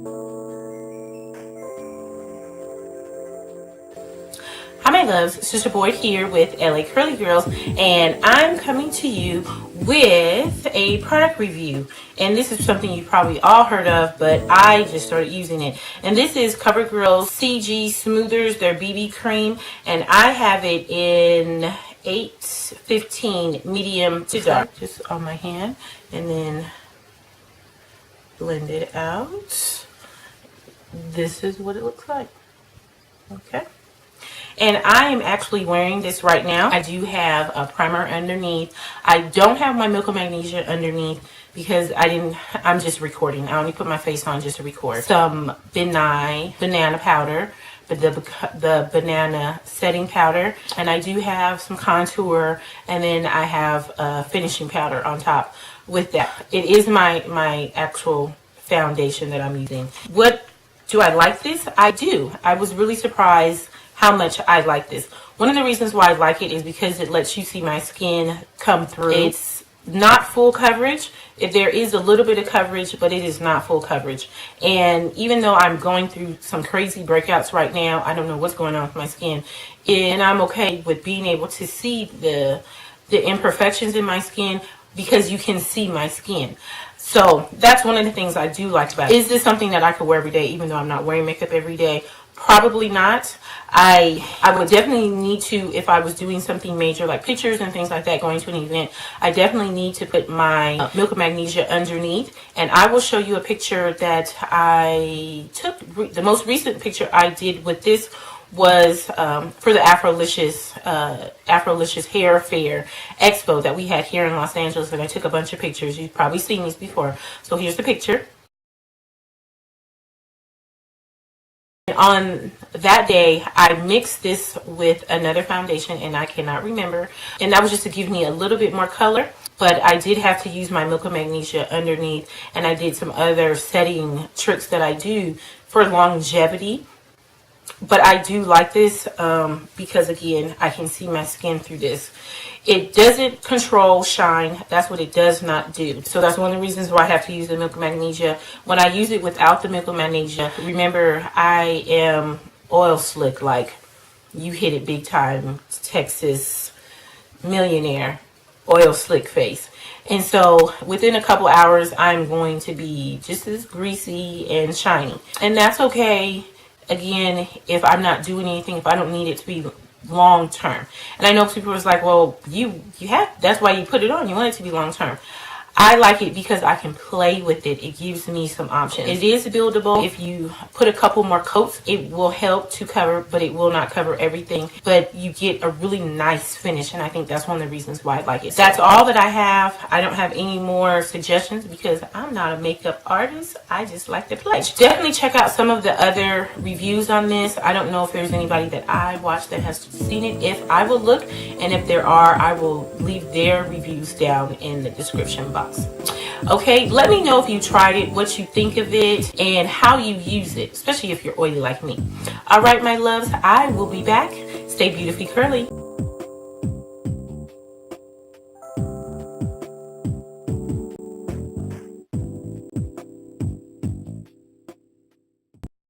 Hi my loves, it's just your boy here with LA Curly Girls, and I'm coming to you with a product review. And this is something you probably all heard of, but I just started using it. And this is Covergirl CG Smoothers, their BB cream, and I have it in 815 medium to dark, just on my hand, and then blend it out. This is what it looks like. Okay. And I am actually wearing this right now. I do have a primer underneath. I don't have my Milk of Magnesia underneath because I'm just recording. I only put my face on just to record. Some banana powder, but the banana setting powder. And I do have some contour, and then I have a finishing powder on top with that. It is my actual foundation that I'm using. What do I like this? I do. I was really surprised how much I like this. One of the reasons why I like it is because it lets you see my skin come through. It's not full coverage. There is a little bit of coverage, but it is not full coverage. And even though I'm going through some crazy breakouts right now, I don't know what's going on with my skin, and I'm okay with being able to see the imperfections in my skin because you can see my skin. So that's one of the things I do like about it. Is this something that I could wear every day even though I'm not wearing makeup every day? Probably not. I would definitely need to, if I was doing something major like pictures and things like that, going to an event, I definitely need to put my Milk of Magnesia underneath. And I will show you a picture that I took. The most recent picture I did with this was for the Afrolicious Hair Fair Expo that we had here in Los Angeles, and I took a bunch of pictures. You've probably seen these before. So here's the picture. On that day, I mixed this with another foundation, and I cannot remember. And that was just to give me a little bit more color. But I did have to use my Milk of Magnesia underneath, and I did some other setting tricks that I do for longevity. But I do like this because, again, I can see my skin through this. It doesn't control shine. That's what it does not do. So that's one of the reasons why I have to use the Milk of Magnesia. When I use it without the Milk of Magnesia, remember, I am oil slick, like you hit it big time, Texas millionaire, oil slick face. And so within a couple hours, I'm going to be just as greasy and shiny. And that's okay. Again, if I'm not doing anything, if I don't need it to be long term. And I know people are like, well, that's why you put it on. You want it to be long term. I like it because I can play with it. It gives me some options. It is buildable. If you put a couple more coats, it will help to cover, but it will not cover everything. But you get a really nice finish, and I think that's one of the reasons why I like it. That's all that I have. I don't have any more suggestions because I'm not a makeup artist. I just like to play. Definitely check out some of the other reviews on this. I don't know if there's anybody that I watched that has seen it. If I will look, and if there are, I will leave their reviews down in the description box. Okay, let me know if you tried it, what you think of it, and how you use it, especially if you're oily like me. All right, my loves, I will be back. Stay beautifully curly.